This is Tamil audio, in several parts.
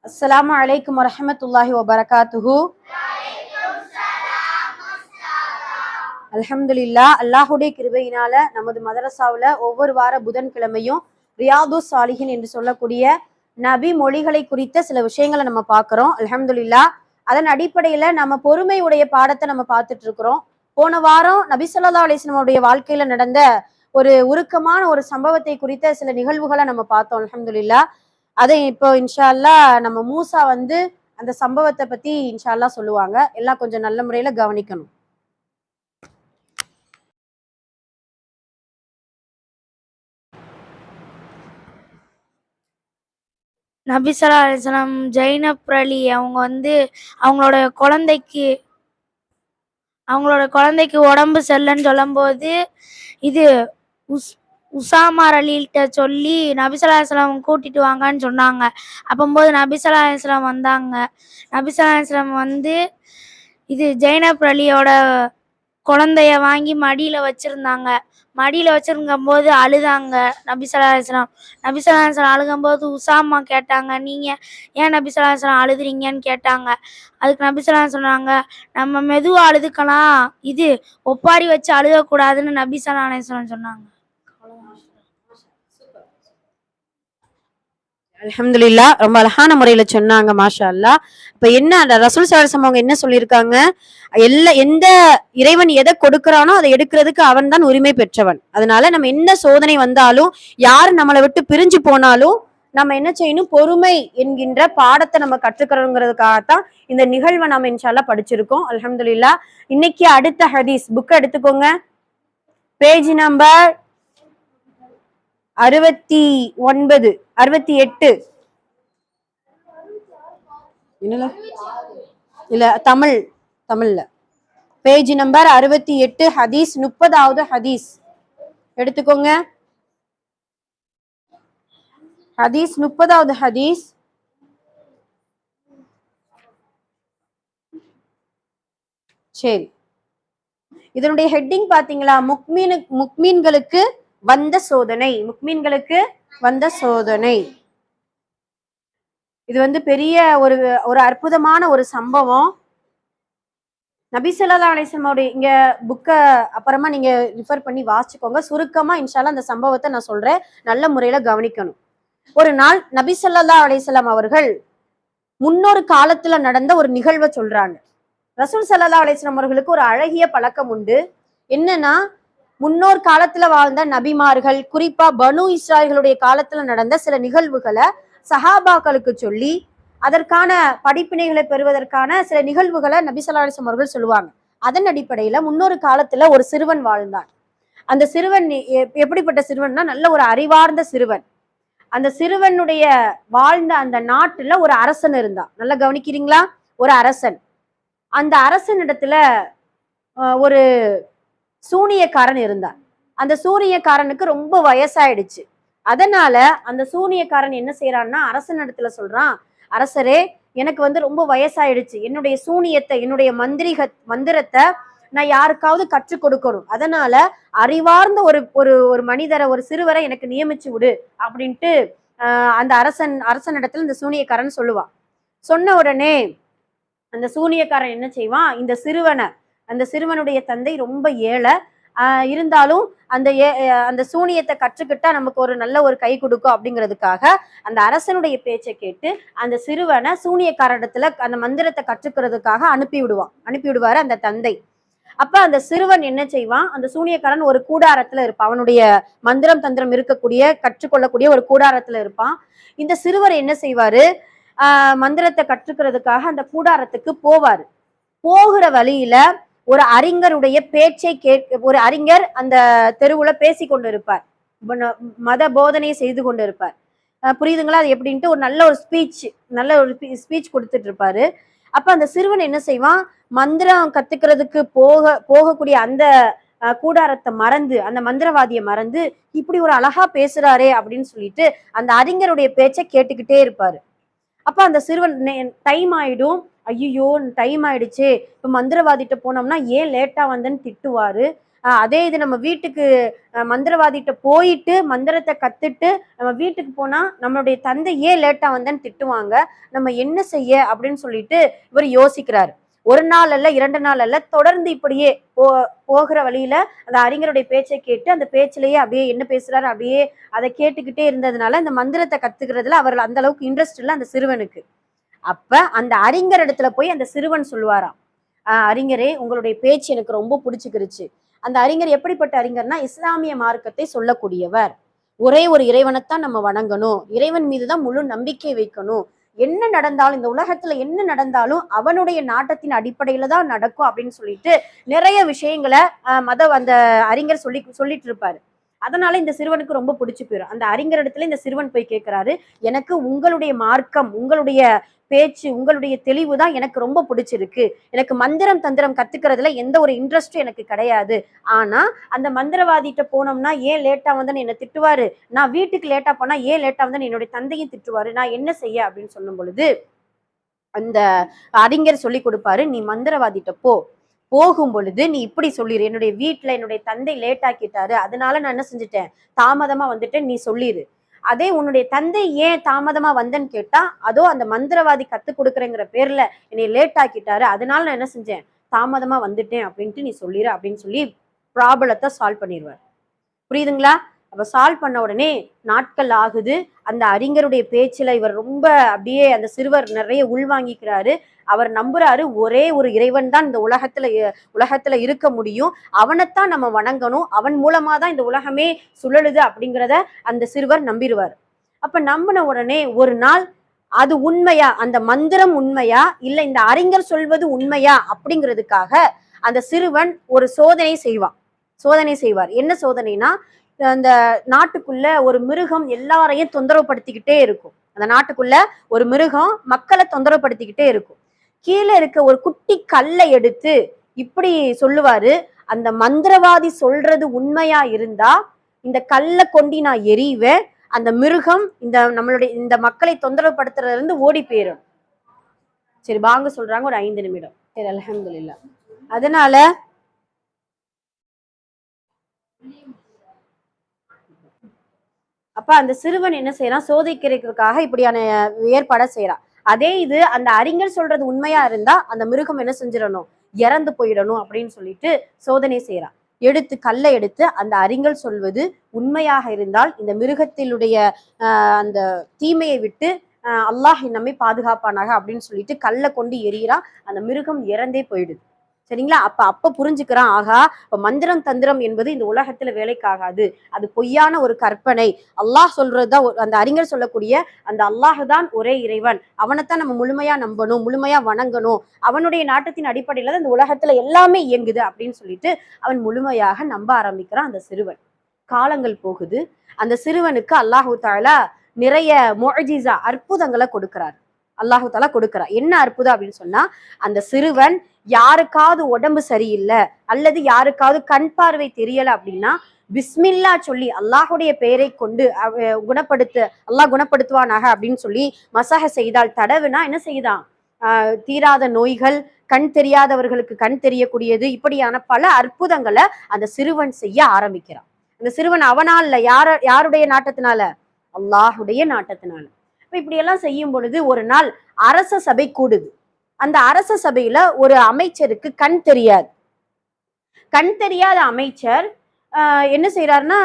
அஸ்ஸலாமு அலைக்கும் வரஹ்மத்துல்லாஹி வபரகாத்துஹு. அல்ஹம்துலில்லாஹ், அல்லாஹுடைய கிருபையினால நமது மதரசாவுல ஒவ்வொரு வார புதன்கிழமையும் ரியாது சாலிஹின் என்று சொல்லக்கூடிய நபி மொழிகளை குறித்த சில விஷயங்களை நம்ம பார்க்கிறோம். அல்ஹம்துலில்லாஹ், அதன் அடிப்படையில நம்ம பொறுமை உடைய பாடத்தை நம்ம பார்த்துட்டு இருக்கிறோம். போன வாரம் நபி ஸல்லல்லாஹு அலைஹி வஸல்லம் வாழ்க்கையில நடந்த ஒரு உருக்கமான ஒரு சம்பவத்தை குறித்த சில நிகழ்வுகளை நம்ம பார்த்தோம். அல்ஹம்துலில்லாஹ், அதை இப்போ இன்ஷா அல்லாஹ் நம்ம மூசா அந்த சம்பவத்தை பத்தி இன்ஷா அல்லாஹ் சொல்லுவாங்க. எல்லாம் கொஞ்சம் நல்ல முறையில கவனிக்கணும். நபி ஸல்லல்லாஹு அலைஹி வஸல்லம் ஜைனப் அலி அவங்க அவங்களோட குழந்தைக்கு உடம்பு சரியில்லைன்னு சொல்லும்போது இது உஸ் உசாமார் அலிகிட்ட சொல்லி நபி ஸல்லல்லாஹு அலைஹி வஸல்லம் கூட்டிட்டு வாங்கன்னு சொன்னாங்க. அப்போது நபி ஸல்லல்லாஹு அலைஹி வஸல்லம் வந்தாங்க. நபி ஸல்லல்லாஹு அலைஹி வஸல்லம் இது ஜைனப் அலியோட குழந்தைய வாங்கி மடியில் வச்சுருந்தாங்க. மடியில் வச்சுருக்கும்போது அழுதாங்க நபி ஸல்லல்லாஹு அலைஹி வஸல்லம். நபி ஸல்லல்லாஹு அலைஹி வஸல்லம் அழுகும்போது உசாமா கேட்டாங்க, நீங்கள் ஏன் நபி ஸல்லல்லாஹு அலைஹி வஸல்லம் அழுதுறீங்கன்னு கேட்டாங்க. அதுக்கு நபி ஸல்லல்லாஹு அலைஹி வஸல்லம் சொன்னாங்க, நம்ம மெதுவாக அழுதுக்கலாம், இது ஒப்பாரி வச்சு அழுகக்கூடாதுன்னு நபி ஸல்லல்லாஹு அலைஹி வஸல்லம் சொன்னாங்க. அல்ஹம்துலில்லாஹ், ரொம்ப அழகான முறையில சொன்னாங்க. மாஷா அல்லாஹ். இப்ப என்ன ரசூல் ஸல்லல்லாஹு அலைஹி வஸல்லம் அவங்க என்ன சொல்லியிருக்காங்க? எந்த இறைவன் எதை கொடுக்கிறானோ அதை எடுக்கிறதுக்கு அவன் தான் உரிமை பெற்றவன். அதனால நம்ம என்ன சோதனை வந்தாலும், யார் நம்மளை விட்டு பிரிஞ்சு போனாலும் நம்ம என்ன செய்யணும்? பொறுமை என்கின்ற பாடத்தை நம்ம கற்றுக்கிறோங்கிறதுக்காகத்தான் இந்த நிகழ்வை நம்ம இன்ஷா அல்லாஹ் படிச்சிருக்கோம். அல்ஹம்துலில்லாஹ். இன்னைக்கு அடுத்த ஹதீஸ் புக் எடுத்துக்கோங்க. பேஜ் நம்பர் 69 68 இல்ல தமிழ்ல பேஜ் நம்பர் 68 ஹதீஸ் 30வது ஹதீஸ் எடுத்துக்கோங்க. ஹதீஸ் 30வது ஹதீஸ். சரி, இதனுடைய ஹெட்டிங் பாத்தீங்களா? முக்மீன்களுக்கு வந்த சோதனை. முக்மீன்களுக்கு வந்த சோதனை. இது பெரிய ஒரு அற்புதமான ஒரு சம்பவம். நபி ஸல்லல்லாஹு அலைஹி வஸல்லம் இங்க புக்க அப்புறமா நீங்க ரிஃபர் பண்ணி வாசிச்சுக்கோங்க. சுருக்கமா இன்ஷா அல்லாஹ் அந்த சம்பவத்தை நான் சொல்றேன், நல்ல முறையில கவனிக்கணும். ஒரு நாள் நபி ஸல்லல்லாஹு அலைஹி வஸல்லம் அவர்கள் முன்னொரு காலத்துல நடந்த ஒரு நிகழ்வை சொல்றாங்க. ரசூல் ஸல்லல்லாஹு அலைஹி வஸல்லம் அவர்களுக்கு ஒரு அழகிய பழக்கம் உண்டு. என்னன்னா, முன்னோர் காலத்துல வாழ்ந்த நபிமார்கள், குறிப்பா பனு இஸ்ராயல்களுடைய காலத்துல நடந்த சில நிகழ்வுகளை சஹாபாக்களுக்கு சொல்லி அதற்கான படிப்பினைகளை பெறுவதற்கான சில நிகழ்வுகளை நபி ஸல்லல்லாஹு அலைஹி வஸல்லம் அவர்கள் சொல்லுவாங்க. அதன் அடிப்படையில முன்னொரு காலத்துல ஒரு சிறுவன் வாழ்ந்தான். அந்த சிறுவன் எப்படிப்பட்ட சிறுவன்னா, நல்ல ஒரு அறிவார்ந்த சிறுவன். அந்த சிறுவனுடைய வாழ்ந்த அந்த நாட்டுல ஒரு அரசன் இருந்தான். நல்லா கவனிக்கிறீங்களா? ஒரு அரசன். அந்த அரசனிடத்துல ஒரு சூனியக்காரன் இருந்தான். அந்த சூனியக்காரனுக்கு ரொம்ப வயசாயிடுச்சு. அதனால அந்த சூனியக்காரன் என்ன செய்யறான்னா, அரசனிடத்துல சொல்றான், அரசரே, எனக்கு ரொம்ப வயசாயிடுச்சு. என்னுடைய சூனியத்தை, என்னுடைய மந்திரத்தை நான் யாருக்காவது கற்றுக் கொடுக்கணும். அதனால அறிவார்ந்த ஒரு மனிதரை, ஒரு சிறுவரை எனக்கு நியமிச்சு விடு அப்படின்ட்டு அந்த அரசனிடத்துல இந்த சூனியக்காரன் சொல்லுவான். சொன்ன உடனே அந்த சூனியக்காரன் என்ன செய்வான்? அந்த சிறுவனுடைய தந்தை ரொம்ப ஏழை, இருந்தாலும் அந்த சூனியத்தை கற்றுக்கிட்டா நமக்கு ஒரு நல்ல ஒரு கை கொடுக்கும் அப்படிங்கிறதுக்காக அந்த அரசனுடைய பேச்சை கேட்டு அந்த சிறுவனை சூனியக்காரஇடத்துல அந்த மந்திரத்தை கற்றுக்கிறதுக்காக அனுப்பி விடுவாரு அந்த தந்தை. அப்ப அந்த சிறுவன் என்ன செய்வான்? அந்த சூனியக்காரன் ஒரு கூடாரத்துல இருப்பான். அவனுடைய மந்திரம் தந்திரம் கற்றுக்கொள்ளக்கூடிய ஒரு கூடாரத்துல இருப்பான். இந்த சிறுவர் என்ன செய்வாரு? மந்திரத்தை கற்றுக்கிறதுக்காக அந்த கூடாரத்துக்கு போவாரு. போகிற வழியில ஒரு அறிஞருடைய பேச்சை ஒரு அறிஞர் அந்த தெருவுல பேசி கொண்டு இருப்பார், மத போதனையை செய்து கொண்டு இருப்பார். புரியுதுங்களா? அது எப்படின்ட்டு ஒரு நல்ல ஒரு ஸ்பீச் கொடுத்துட்டு இருப்பாரு. அப்ப அந்த சிறுவன் என்ன செய்வான்? மந்திரம் கத்துக்கிறதுக்கு போகக்கூடிய அந்த கூடாரத்தை மறந்து, அந்த மந்திரவாதியை மறந்து, இப்படி ஒரு அழகா பேசுறாரே அப்படின்னு சொல்லிட்டு அந்த அறிஞருடைய பேச்சை கேட்டுக்கிட்டே இருப்பாரு. அப்ப அந்த சிறுவன் டைம் ஆயிடும், ஐயோ டைம் ஆயிடுச்சு, இப்ப மந்திரவாதிட்ட போனோம்னா ஏன் லேட்டா வந்தேன்னு திட்டுவாரு. அதே இது நம்ம வீட்டுக்கு மந்திரவாதிகிட்ட போயிட்டு மந்திரத்தை கத்துட்டு நம்ம வீட்டுக்கு போனா நம்மளுடைய தந்தை ஏன் லேட்டா வந்தேன்னு திட்டுவாங்க, நம்ம என்ன செய்ய அப்படின்னு சொல்லிட்டு இவர் யோசிக்கிறாரு. ஒரு நாள் அல்ல, 2 நாள் அல்ல, தொடர்ந்து இப்படியே போகிற வழியில அந்த அறிஞருடைய பேச்சை கேட்டு அந்த பேச்சிலேயே அப்படியே என்ன பேசுறாரு அப்படியே அதை கேட்டுக்கிட்டே இருந்ததுனால இந்த மந்திரத்தை கத்துக்கிறதுல அவர் அந்த அளவுக்கு இன்ட்ரெஸ்ட் இல்லை அந்த சிறுவனுக்கு. அப்ப அந்த அறிஞர் இடத்துல போய் அந்த சிறுவன் சொல்லுவாராம், அறிஞரே உங்களுடைய பேச்சு எனக்கு ரொம்ப பிடிச்சுக்கிருச்சு. அந்த அறிஞர் எப்படிப்பட்ட அறிஞர்னா இஸ்லாமிய மார்க்கத்தை சொல்லக்கூடியவர். ஒரே ஒரு இறைவனைத்தான் நம்ம வணங்கணும், இறைவன் மீதுதான் முழு நம்பிக்கை வைக்கணும், என்ன நடந்தாலும் இந்த உலகத்துல என்ன நடந்தாலும் அவனுடைய நாட்டத்தின் அடிப்படையில தான் நடக்கும் அப்படின்னு சொல்லிட்டு நிறைய விஷயங்களை அந்த அறிஞர் சொல்லிட்டு இருப்பாரு. அதனால இந்த சிறுவனுக்கு ரொம்ப பிடிச்சு போயிடும். அந்த அறிஞர் இடத்துல இந்த சிறுவன் போய் கேட்கிறாரு, எனக்கு உங்களுடைய மார்க்கம், உங்களுடைய பேச்சு, உங்களுடைய தெளிவு தான் எனக்கு ரொம்ப பிடிச்சிருக்கு. எனக்கு மந்திரம் தந்திரம் கத்துக்கிறதுல எந்த ஒரு இன்ட்ரெஸ்டும் எனக்கு கிடையாது. ஆனா அந்த மந்திரவாதிகிட்ட போனோம்னா ஏன் லேட்டா வந்தேன்னு என்ன திட்டுவாரு, நான் வீட்டுக்கு லேட்டா போனா ஏன் லேட்டா வந்தேன்னு என்னுடைய தந்தையும் திட்டுவாரு, நான் என்ன செய்ய அப்படின்னு சொல்லும் பொழுது அந்த அறிஞர் சொல்லி கொடுப்பாரு, நீ மந்திரவாதிகிட்ட போகும் பொழுது நீ இப்படி சொல்லிடு, என்னுடைய வீட்டுல என்னுடைய தந்தை லேட் ஆக்கிட்டாரு, அதனால நான் என்ன செஞ்சுட்டேன், தாமதமா வந்துட்டேன், நீ சொல்லிடு. அதே உன்னுடைய தந்தை ஏன் தாமதமா வந்தேன்னு கேட்டா, அதோ அந்த மந்திரவாதி கத்துக் கொடுக்குறேங்கிற பேர்ல என்னை லேட் ஆக்கிட்டாரு, அதனால நான் என்ன செஞ்சேன், தாமதமா வந்துட்டேன் அப்படின்ட்டு நீ சொல்லிடு அப்படின்னு சொல்லி ப்ராப்ளத்தை சால்வ் பண்ணிடுவார். புரியுதுங்களா? அப்ப சால்வ் பண்ண உடனே நாட்கள் ஆகுது. அந்த அறிஞருடைய பேச்சுல இவர் ரொம்ப அப்படியே அந்த சிறுவர் நிறைய உள்வாங்கிக்கிறாரு. அவர் நம்புறாரு, ஒரே ஒரு இறைவன் தான் இந்த உலகத்துல இருக்க முடியும், அவனைத்தான் நம்ம வணங்கணும், அவன் மூலமா தான் இந்த உலகமே சுழலுது அப்படிங்கிறத அந்த சிறுவர் நம்பிடுவார். அப்ப நம்பின உடனே ஒரு நாள் அது உண்மையா, அந்த மந்திரம் உண்மையா இல்ல இந்த அறிஞர் சொல்வது உண்மையா அப்படிங்கிறதுக்காக அந்த சிறுவன் ஒரு சோதனை செய்வார். என்ன சோதனைனா, அந்த நாட்டுக்குள்ள ஒரு மிருகம் எல்லாரையும் தொந்தரவுப்படுத்திக்கிட்டே இருக்கும். அந்த நாட்டுக்குள்ள ஒரு மிருகம் மக்களை தொந்தரவுப்படுத்திக்கிட்டே இருக்கும். கீழே இருக்க ஒரு குட்டி கல்லை எடுத்து இப்படி சொல்லுவாரு, அந்த மந்திரவாதி சொல்றது உண்மையா இருந்தா இந்த கல்லை கொண்டு நான் எறிவேன், அந்த மிருகம் இந்த மக்களை தொந்தரவுப்படுத்துறதுல இருந்து ஓடி போயிடும். சரி வாங்க சொல்றாங்க, ஒரு 5 நிமிடம். சரி அல்ஹம்துலில்லாஹ். அதனால அப்ப அந்த சிறுவன் என்ன செய்யறான், சோதிக்கிறதுக்காக இப்படியான ஏற்பாடை செய்யறான். அதே இது அந்த அறிஞர் சொல்றது உண்மையா இருந்தா அந்த மிருகம் என்ன செஞ்சிடணும், இறந்து போயிடணும் அப்படின்னு சொல்லிட்டு சோதனை செய்யறான். கல்லை எடுத்து அந்த அறிஞர் சொல்வது உண்மையாக இருந்தால் இந்த மிருகத்தினுடைய அந்த தீமையை விட்டு அல்லாஹ் நம்மை பாதுகாப்பானாக அப்படின்னு சொல்லிட்டு கல்லை கொண்டு எறிகிறான். அந்த மிருகம் இறந்தே போயிடுது. சரிங்களா? அப்ப புரிஞ்சுக்கிறான், ஆகா இப்ப மந்திரம் தந்திரம் என்பது இந்த உலகத்துல வேலைக்காகாது, அது பொய்யான ஒரு கற்பனை. அல்லாஹ் சொல்றதுதான், அந்த அறிஞர் சொல்லக்கூடிய அந்த அல்லாஹ் தான் ஒரே இறைவன், அவனைத்தான் நம்ம முழுமையா நம்பணும், முழுமையா வணங்கணும், அவனுடைய நாட்டத்தின் அடிப்படையில தான் இந்த உலகத்துல எல்லாமே இயங்குது அப்படின்னு சொல்லிட்டு அவன் முழுமையாக நம்ப ஆரம்பிக்கிறான் அந்த சிறுவன். காலங்கள் போகுது. அந்த சிறுவனுக்கு அல்லாஹு தஆலா நிறைய முஅஜிஸா அற்புதங்களை கொடுக்கிறார். அல்லாஹு தஆலா கொடுக்கிறார். என்ன அற்புதம் அப்படின்னு சொன்னா, அந்த சிறுவன் யாருக்காவது உடம்பு சரியில்லை அல்லது யாருக்காவது கண் பார்வை தெரியல அப்படின்னா பிஸ்மில்லா சொல்லி அல்லாஹுடைய பெயரை கொண்டு அல்லாஹ் குணப்படுத்துவானாக அப்படின்னு சொல்லி மசாஹ செய்தால், தடவுனா என்ன செய்யுதான், தீராத நோய்கள், கண் தெரியாதவர்களுக்கு கண் தெரியக்கூடியது, இப்படியான பல அற்புதங்களை அந்த சிறுவன் செய்ய ஆரம்பிக்கிறான். அந்த சிறுவன் அவனால யாருடைய நாட்டத்தினால, அல்லாஹுடைய நாட்டத்தினால. இப்படி எல்லாம் செய்யும் பொழுது ஒரு நாள் அரச சபை கூடுது. அந்த அரச சபையில ஒரு அமைச்சருக்கு கண் தெரியாத அமைச்சர் என்ன செய்யறாருன்னா,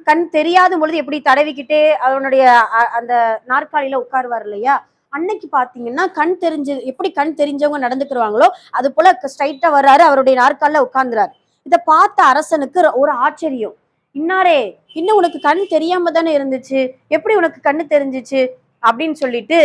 கண் தெரியாத பொழுது எப்படி தடவிக்கிட்டே அவனுடைய அந்த நாற்காலியில உட்காருவார் இல்லையா, அன்னைக்கு பாத்தீங்கன்னா எப்படி கண் தெரிஞ்சவங்க நடந்துக்குருவாங்களோ அது போல ஸ்ட்ரைட்டா வர்றாரு, அவருடைய நாற்காலில உட்கார்ந்துறாரு. இதை பார்த்த அரசனுக்கு ஒரு ஆச்சரியம், இன்னாரே இன்னும் உனக்கு கண் தெரியாம தானே இருந்துச்சு, எப்படி உனக்கு கண்ணு தெரிஞ்சிச்சு அப்படின்னு சொல்லிட்டு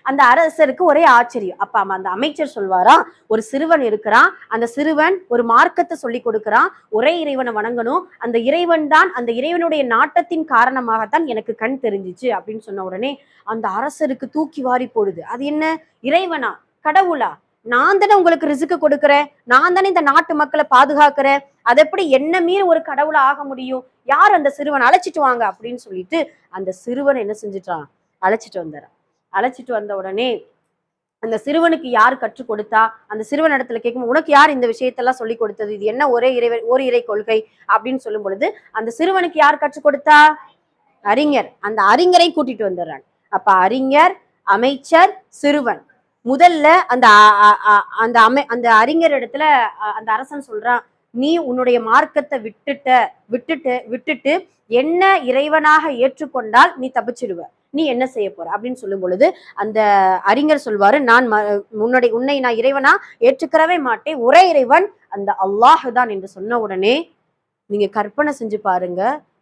அந்த அரசருக்கு ஒரே ஆச்சரியம். அப்ப அந்த அமைச்சர் சொல்வாராம், ஒரு சிறுவன் இருக்கிறான், அந்த சிறுவன் ஒரு மார்க்கத்தை சொல்லி கொடுக்கிறான், ஒரே இறைவனை வணங்கணும், அந்த இறைவன் தான், அந்த இறைவனுடைய நாட்டத்தின் காரணமாகத்தான் எனக்கு கண் தெரிஞ்சிச்சு அப்படின்னு சொன்ன உடனே அந்த அரசருக்கு தூக்கி வாரி போடுது. அது என்ன, இறைவனா, கடவுளா, நான் தானே உங்களுக்கு ரிசுக்கு கொடுக்குறேன், நான் தானே இந்த நாட்டு மக்களை பாதுகாக்கிறேன், அது எப்படி என்ன மீறி ஒரு கடவுளா ஆக முடியும், யார் அந்த சிறுவன், அழைச்சிட்டு வாங்க அப்படின்னு சொல்லிட்டு அந்த சிறுவன் என்ன செஞ்சுட்டான், அழைச்சிட்டு வந்த உடனே அந்த சிறுவனுக்கு யார் கற்றுக் கொடுத்தா? அந்த சிறுவன் இடத்துல கேட்கும், உனக்கு யார் இந்த விஷயத்தெல்லாம் சொல்லி கொடுத்தது? இது என்ன ஒரு இறை கொள்கை அப்படின்னு சொல்லும் பொழுது அந்த சிறுவனுக்கு யார் கற்றுக் கொடுத்தா? அறிஞர். அந்த அறிஞரை கூட்டிட்டு வந்துடுறாங்க. அப்ப அறிஞர், அமைச்சர், சிறுவன். முதல்ல அந்த அறிஞர் இடத்துல அந்த அரசன் சொல்றான், நீ உன்னுடைய மார்க்கத்தை விட்டுட்டு என்ன இறைவனாக ஏற்றுக்கொண்டால் நீ தப்பிச்சிடுவ, நீ என்ன செய்ய போற அப்படின்னு சொல்லும் பொழுது அந்த அறிஞர் சொல்வாரு, நான் உன்னை நான் இறைவனா ஏற்றுக்கிறவே மாட்டேன், ஒரே இறைவன் அந்த அல்லாஹ் தான் என்று சொன்ன உடனே நீங்க கற்பனை செஞ்சு பாருங்க,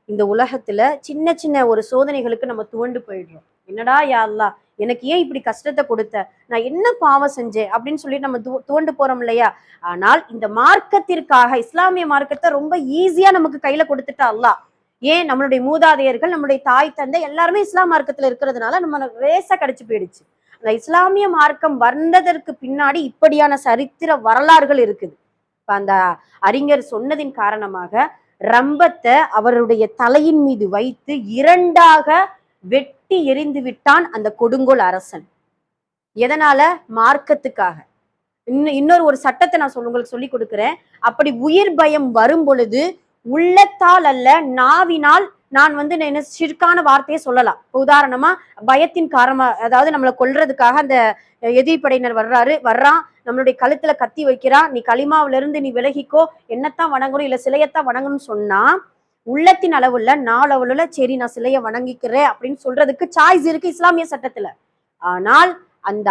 இந்த உலகத்துல சின்ன சின்ன ஒரு சோதனைகளுக்கு நம்ம துவண்டு போயிடுறோம். என்னடா யா அல்லாஹ், எனக்கு ஏன் இப்படி கஷ்டத்தை கொடுத்த, நான் என்ன பாவம் செஞ்சேன் அப்படின்னு சொல்லி நம்ம துவண்டு போறோம் இல்லையா? ஆனால் இந்த மார்க்கத்திற்காக இஸ்லாமிய மார்க்கத்தை ரொம்ப ஈஸியா நமக்கு கையில கொடுத்துட்டா அல்லாஹ். ஏன்? நம்மளுடைய மூதாதையர்கள், நம்மளுடைய தாய் தந்தை எல்லாருமே இஸ்லாம் மார்க்கத்துல இருக்கிறதுனால நம்ம ரேசா கிடைச்சு போயிடுச்சு. அந்த இஸ்லாமிய மார்க்கம் வந்ததற்கு பின்னாடி இப்படியான சரித்திர வரலாறுகள் இருக்குது. இப்ப அந்த அறிஞர் சொன்னதின் காரணமாக ரம்பத்தை அவருடைய தலையின் மீது வைத்து 2ஆக வெட்டி எரிந்து விட்டான் அந்த கொடுங்கோல் அரசன். எதனால? மார்க்கத்துக்காக. இன்னொரு ஒரு சட்டத்தை நான் உங்களுக்கு சொல்லி கொடுக்கிறேன். அப்படி உயிர் பயம் வரும் பொழுது உள்ளத்தால் அல்ல, நாவினால் நான் என்ன சிற்கான வார்த்தையை சொல்லலாம். உதாரணமா பயத்தின் காரணமா, அதாவது நம்மளை கொல்றதுக்காக அந்த எதிரிப்படையினர் வர்றான், நம்மளுடைய கழுத்துல கத்தி வைக்கிறான், நீ களிமாவில இருந்து நீ விலகிக்கோ, என்னத்தான் வணங்கணும் இல்ல சிலையத்தான் வணங்கணும்னு சொன்னா உள்ளத்தின் அளவுல நாளவுல சரி நான் சிலைய வணங்கிக்கிறேன் அப்படின்னு சொல்றதுக்கு சாய்ஸ் இருக்கு இஸ்லாமிய சட்டத்துல. ஆனால் அந்த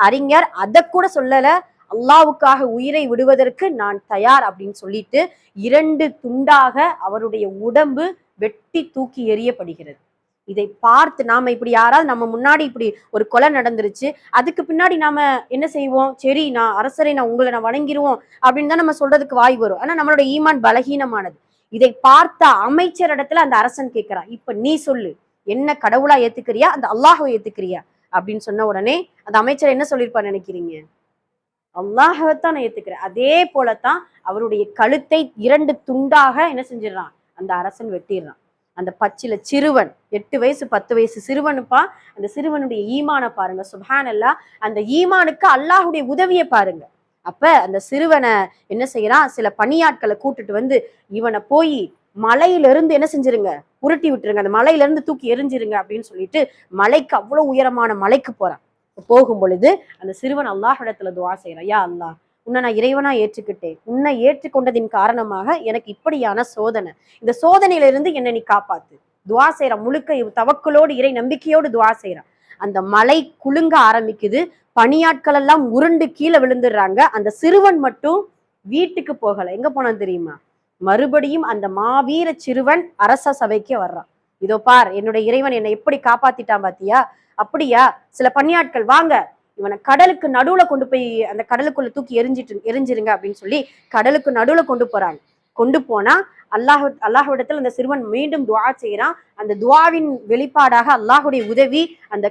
அறிஞர் அதை கூட சொல்லல, அல்லாவுக்காக உயிரை விடுவதற்கு நான் தயார் அப்படின்னு சொல்லிட்டு 2 துண்டாக அவருடைய உடம்பு வெட்டி தூக்கி எறியப்படுகிறது. இதை பார்த்து நாம இப்படி யாராவது நம்ம முன்னாடி இப்படி ஒரு கொலை நடந்துருச்சு, அதுக்கு பின்னாடி நாம என்ன செய்வோம்? சரி நான் அரசரை உங்களை வணங்கிருவோம் அப்படின்னு தான் நம்ம சொல்றதுக்கு வாய் வரும். ஆனா நம்மளோட ஈமான் பலகீனமானது. இதை பார்த்த அமைச்சர் இடத்துல அந்த அரசன் கேட்கிறான், இப்ப நீ சொல்லு, என்ன கடவுளா ஏத்துக்கிறியா, அந்த அல்லாஹ்வை ஏத்துக்கிறியா அப்படின்னு சொன்ன உடனே அந்த அமைச்சர் என்ன சொல்லியிருப்பான்னு நினைக்கிறீங்க? அல்லாஹ்வைத்தான் நான் ஏத்துக்கிறேன். அதே போலத்தான் அவருடைய கழுத்தை 2 துண்டாக என்ன செஞ்சிடறான்? அந்த அரசன் வெட்டிடுறான். அந்த பச்சில சிறுவன், 8 வயசு 10 வயசு சிறுவனுப்பா. அந்த சிறுவனுடைய ஈமான பாருங்க, சுப்ஹானல்லாஹ். அந்த ஈமானுக்கு அல்லாஹுடைய உதவியை பாருங்க. அப்ப அந்த சிறுவனை என்ன செய்யறான்? சில பணியாட்களை கூட்டிட்டு வந்து இவனை போய் மலையில இருந்து என்ன செஞ்சிருங்க, உருட்டி விட்டுருங்க, அந்த மலையில இருந்து தூக்கி எரிஞ்சிருங்க அப்படின்னு சொல்லிட்டு மலைக்கு, அவ்வளவு உயரமான மலைக்கு போறான். போகும் பொழுது அந்த சிறுவன் அல்லாஹ்விடத்துல துவா செய்யறான், யா அல்லாஹ், உன்னை நான் இறைவனா ஏற்றுக்கிட்டேன், உன்னை ஏற்றுக்கொண்டதின் காரணமாக எனக்கு இப்படியான சோதனை, இந்த சோதனையில இருந்து என்னை நீ காப்பாத்து. துவா செய்யறான், முழுக்க தவக்குலோடு இறை நம்பிக்கையோடு துவா செய்யறான். அந்த மலை குலுங்க ஆரம்பிக்குது, பணியாட்கள் எல்லாம் உருண்டு கீழே விழுந்துடுறாங்க. அந்த சிறுவன் மட்டும் வீட்டுக்கு போகல. எங்க போனான்னு தெரியுமா? மறுபடியும் அந்த மாவீர சிறுவன் அரச சபைக்கு வர்றான். இதோ பார், என்னுடைய இறைவன் என்னை எப்படி காப்பாத்திட்டான் பாத்தியா? அப்படியா? சில பணியாட்கள் வாங்க, இவனை கடலுக்கு நடுவுல கொண்டு போய் அந்த கடலுக்குள்ள தூக்கி எரிஞ்சிருங்க அப்படின்னு சொல்லி கடலுக்கு நடுவுல கொண்டு போறாங்க. கொண்டு போனா அல்லாஹ்விடத்துல அந்த சிறுவன் மீண்டும் துவா செய்யறான். அந்த துவாவின் வெளிப்பாடாக அல்லாஹுடைய உதவி, அந்த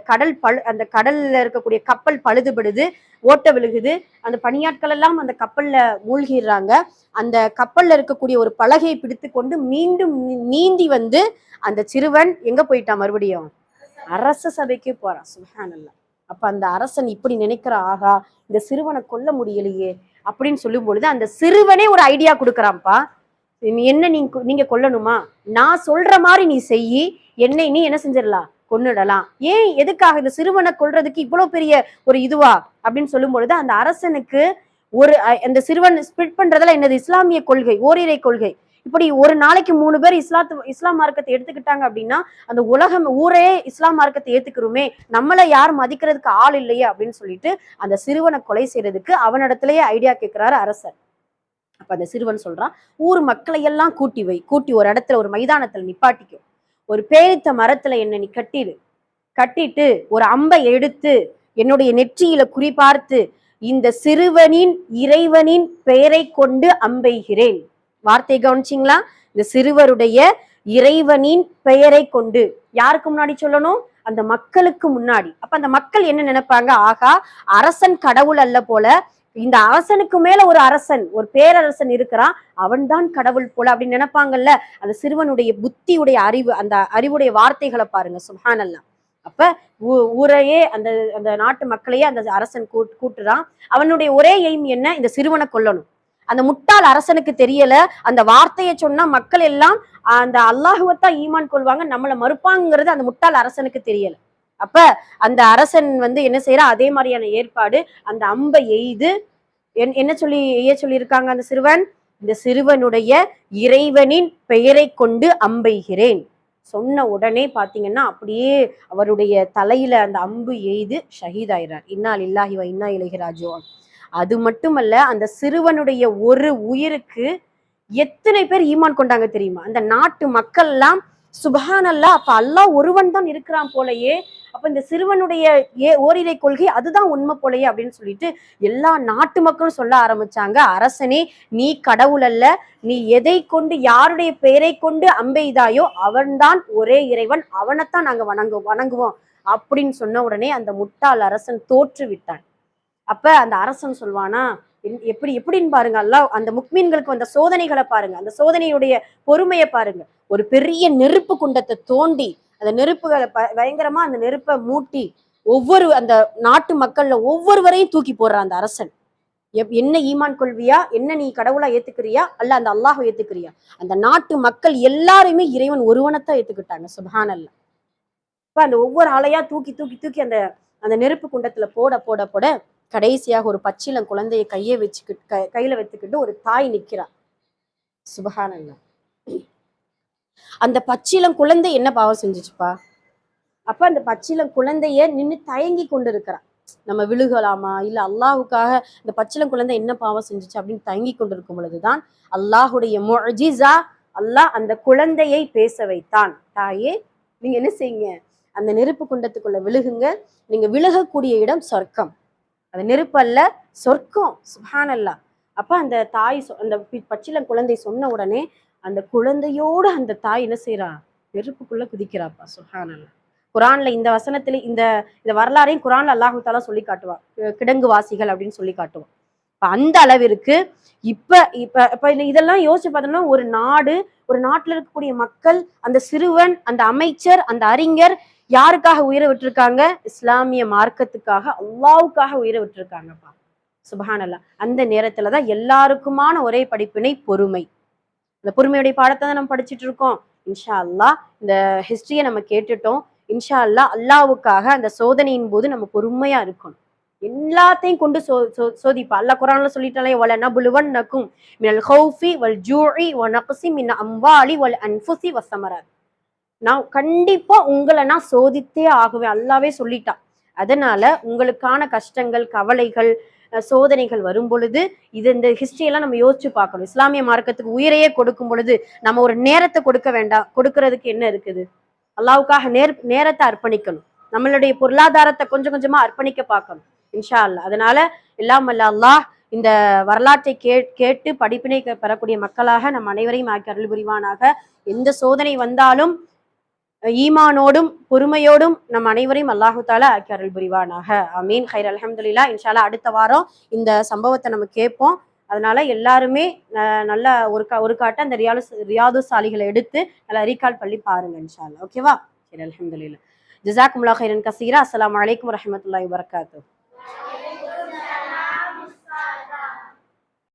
கடல்ல இருக்கக்கூடிய கப்பல் பழுதுபடுது, ஓட்ட விழுகுது. அந்த பணியாட்கள் எல்லாம் அந்த கப்பல்ல மூழ்கிடுறாங்க. அந்த கப்பல்ல இருக்கக்கூடிய ஒரு பலகையை பிடித்து கொண்டு மீண்டும் நீந்தி வந்து அந்த சிறுவன் எங்க போயிட்டான்? மறுபடியும் அரச சபைக்கு போறான். சுப்ஹானல்லாஹ். அப்ப அந்த அரசன் இப்படி நினைக்கிற, ஆகா இந்த சிறுவனை கொல்ல முடியலையே அப்படின்னு சொல்லும் பொழுது அந்த சிறுவனே ஒரு ஐடியா கொடுக்குறான்ப்பா. என்ன நீங்க கொல்லணுமா? நான் சொல்ற மாதிரி நீ செய்யி, என்னை நீ என்ன செஞ்சிடலாம், கொன்னுடலாம். ஏன், எதுக்காக இந்த சிறுவனை கொல்றதுக்கு இவ்வளவு பெரிய ஒரு இதுவா அப்படின்னு சொல்லும் பொழுது அந்த அரசனுக்கு அந்த சிறுவன் ஸ்பிரிட் பண்றதுல என்னது? இஸ்லாமிய கொள்கை, ஓரிரை கொள்கை. இப்படி ஒரு நாளைக்கு 3 பேர் இஸ்லாம் மார்க்கத்தை எடுத்துக்கிட்டாங்க அப்படின்னா அந்த உலகம் ஊரே இஸ்லாம் மார்க்கத்தை ஏத்துக்கிறோமே, நம்மள யார் மதிக்கிறதுக்கு ஆள் இல்லையே அப்படின்னு சொல்லிட்டு அந்த சிறுவனை கொலை செய்யறதுக்கு அவனிடத்திலேயே ஐடியா கேட்கிறாரு அரசர். அப்ப அந்த சிறுவன் சொல்றான், ஊர் மக்களை எல்லாம் கூட்டி ஒரு இடத்துல ஒரு மைதானத்துல நிப்பாட்டிக்கும், ஒரு பேரித்த மரத்துல என்ன நீ கட்டிட்டு ஒரு அம்பை எடுத்து என்னுடைய நெற்றியில குறிபார்த்து இந்த சிறுவனின் இறைவனின் பெயரை கொண்டு அம்பெய்கிறேன். வார்த்தை கவனிச்சிங்களா? இந்த சிறுவருடைய இறைவனின் பெயரை கொண்டு யாருக்கு முன்னாடி சொல்லணும்? அந்த மக்களுக்கு முன்னாடி. அப்ப அந்த மக்கள் என்ன நினைப்பாங்க? ஆகா, அரசன் கடவுள் அல்ல போல, இந்த அரசனுக்கு மேல ஒரு அரசன், ஒரு பேரரசன் இருக்கிறான், அவன் தான் கடவுள் போல அப்படின்னு நினைப்பாங்கல்ல. அந்த சிறுவனுடைய புத்தியுடைய அறிவு, அந்த அறிவுடைய வார்த்தைகளை பாருங்க, சுப்ஹானல்லாஹ். அப்ப ஊரையே அந்த அந்த நாட்டு மக்களையே அந்த அரசன் கூட்டுறான். அவனுடைய ஒரே எய்ம் என்ன? இந்த சிறுவனை கொல்லணும். அந்த முட்டாள் அரசனுக்கு தெரியல, அந்த வார்த்தையை சொன்னா மக்கள் எல்லாம் அந்த அல்லாஹுவத்தான் ஈமான் கொள்வாங்க, நம்மளை மறுப்பாங்கிறது அந்த முட்டாள் அரசனுக்கு தெரியல. அப்ப அந்த அரசன் என்ன செய்யறான், அதே மாதிரியான ஏற்பாடு, அந்த அம்பை எய்து என்ன சொல்லி சொல்லியிருக்காங்க அந்த சிறுவன், இந்த சிறுவனுடைய இறைவனின் பெயரை கொண்டு அம்பெய்கிறேன் சொன்ன உடனே பாத்தீங்கன்னா அப்படியே அவருடைய தலையில அந்த அம்பு எய்து ஷஹீதாயிறார். இன்னா லில்லாஹி வ இன்னா இலைஹி ராஜிஊன். அது மட்டுமல்ல, அந்த சிறுவனுடைய ஒரு உயிருக்கு எத்தனை பேர் ஈமான் கொண்டாங்க தெரியுமா? அந்த நாட்டு மக்கள் எல்லாம் சுப்ஹானல்லாஹ், அப்ப அல்லாஹ் ஒருவன் தான் இருக்கிறான் போலயே, அப்ப இந்த சிறுவனுடைய ஓரிரை கொள்கை அதுதான் உண்மை போலயே அப்படின்னு சொல்லிட்டு எல்லா நாட்டு மக்களும் சொல்ல ஆரம்பிச்சாங்க, அரசனே நீ கடவுள் அல்ல, நீ எதை கொண்டு யாருடைய பெயரை கொண்டு அம்பெய்தாயோ அவன்தான் ஒரே இறைவன், அவனைத்தான் நாங்க வணங்குவோம் அப்படின்னு சொன்ன உடனே அந்த முட்டாள் அரசன் தோற்று விட்டான். அப்ப அந்த அரசன் சொல்வானா, எப்படின்னு பாருங்க, அல்லாஹ் அந்த முக்மீன்களுக்கு வந்த சோதனைகளை பாருங்க, அந்த சோதனையுடைய பொறுமையை பாருங்க. ஒரு பெரிய நெருப்பு குண்டத்தை தோண்டி அந்த நெருப்புகளை பயங்கரமா அந்த நெருப்பை மூட்டி ஒவ்வொரு அந்த நாட்டு மக்கள்ல ஒவ்வொருவரையும் தூக்கி போடுறான் அந்த அரசன். என்ன ஈமான் கொள்வியா, என்ன நீ கடவுளா ஏத்துக்கிறியா, அல்ல அந்த அல்லாஹ் ஏத்துக்கிறியா? அந்த நாட்டு மக்கள் எல்லாருமே இறைவன் ஒருவனைத்தான் ஏத்துக்கிட்டாங்க. சுப்ஹானல்லாஹ். இப்ப அந்த ஒவ்வொரு ஆளையா தூக்கி தூக்கி தூக்கி அந்த அந்த நெருப்பு குண்டத்துல போட போட போட கடைசியாக ஒரு பச்சிலம் குழந்தைய கையில வச்சுக்கிட்டு ஒரு தாய் நிக்கிறா. சுப்ஹானல்லாஹ். அந்த பச்சிலம் குழந்தை என்ன பாவம் செஞ்சுச்சுப்பா? அப்ப அந்த பச்சிலம் குழந்தைய நின்று தயங்கி கொண்டு இருக்கிறான். நம்ம விழுகலாமா, இல்ல அல்லாஹுக்காக இந்த பச்சிலம் குழந்தை என்ன பாவம் செஞ்சுச்சு அப்படின்னு தயங்கி கொண்டிருக்கும் பொழுதுதான் அல்லாஹுடைய முஅ்ஜிஸா, அல்லாஹ் அந்த குழந்தையை பேச வைத்தான். தாயே, நீங்க என்ன செய்யுங்க, அந்த நெருப்பு குண்டத்துக்குள்ள விழுகுங்க, நீங்க விழுகக்கூடிய இடம் சொர்க்கம், அது நெருப்பு அல்ல, சொர்க்கம். சுப்ஹானல்லாஹ். அப்ப அந்த தாய் அந்த பச்சிலம் குழந்தை சொன்ன உடனே அந்த குழந்தையோட அந்த தாய் என்ன செய்யறா, நெருப்புக்குள்ள குதிக்கிறாப்பா. சுப்ஹானல்லாஹ். குரான்ல இந்த வசனத்துல இந்த வரலாறையும் குரான்ல அல்லாஹு தாலா சொல்லி காட்டுவா, கிடங்கு வாசிகள் அப்படின்னு சொல்லி காட்டுவான். அந்த அளவிற்கு இப்ப இப்ப இப்ப இதெல்லாம் யோசிச்சு பார்த்தோம்னா, ஒரு நாட்டுல இருக்கக்கூடிய மக்கள், அந்த சிறுவன், அந்த அமைச்சர், அந்த அறிஞர் யாருக்காக உயிரை விட்டுருக்காங்க? இஸ்லாமிய மார்க்கத்துக்காக, அல்லாஹ்வுக்காக உயிரை விட்டுருக்காங்கப்பா. சுப்ஹானல்லாஹ். அந்த நேரத்துலதான் எல்லாருக்குமான ஒரே படிப்பினை பொறுமை. இந்த பொறுமையுடைய பாடத்தை தான் நம்ம படிச்சுட்டு இருக்கோம். இன்ஷா அல்லாஹ் இந்த ஹிஸ்டரியை நம்ம கேட்டுட்டோம். இன்ஷா அல்லாஹ் அல்லாஹ்வுக்காக அந்த சோதனையின் போது நம்ம பொறுமையா இருக்கணும். எல்லாத்தையும் கொண்டு சோதிப்பா. அல்லாஹ் குர்ஆன்ல சொல்லிட்டாலே, வல நபுலுவன்னக்கும் மினல் ஹௌஃபி வல் ஜூஇ வ நக்ஸி மின் அம்வாலி வல் அன்ஃபுஸி வஸ்ஸமராத். நான் கண்டிப்பா உங்களை நான் சோதித்தே ஆகுவேன், அல்லாவே சொல்லிட்டான். அதனால உங்களுக்கான கஷ்டங்கள், கவலைகள், சோதனைகள் வரும் பொழுது இந்த ஹிஸ்டரியெல்லாம் நம்ம யோசிச்சு பார்க்கணும். இஸ்லாமிய மார்க்கத்துக்கு உயிரையே கொடுக்கும் பொழுது நம்ம ஒரு நேரத்தை கொடுக்க வேண்டாம்? கொடுக்கறதுக்கு என்ன இருக்குது? அல்லாஹ்வுக்காக நேரத்தை அர்ப்பணிக்கணும். நம்மளுடைய பொருளாதாரத்தை கொஞ்சம் கொஞ்சமா அர்ப்பணிக்க பார்க்கணும். இன்ஷா அல்லாஹ். அதனால எல்லாம் வல்ல அல்லாஹ் இந்த வரலாற்றை கேட்டு படிப்பினை பெறக்கூடிய மக்களாக நம் அனைவரையும் ஆக்கி அருள் புரிவானாக. எந்த சோதனை வந்தாலும் ஈமானோடும் பொறுமையோடும் நம் அனைவரையும் அல்லாஹு தாலா ஆக்கி அருள் புரிவானாக. ஆமீன். ஹைர். அல்ஹம்துலில்லாஹ். இன்ஷா அல்லாஹ் அடுத்த வாரம் இந்த சம்பவத்தை நம்ம கேட்போம். அதனால எல்லாருமே நல்ல ஒரு காட்ட அந்த ரியாது சாலிகளை எடுத்து நல்லா ரீகால் பண்ணி பாருங்க இன்ஷா அல்லாஹ். ஓகேவா? சரி, அல்ஹம்துலில்லாஹ். ஜஸாக்குமுல்லாஹ் ஹைரன் கஸீரா. அஸ்ஸலாமு அலைக்கும் வரஹ்மத்துல்லாஹி வபரகாத்துஹு.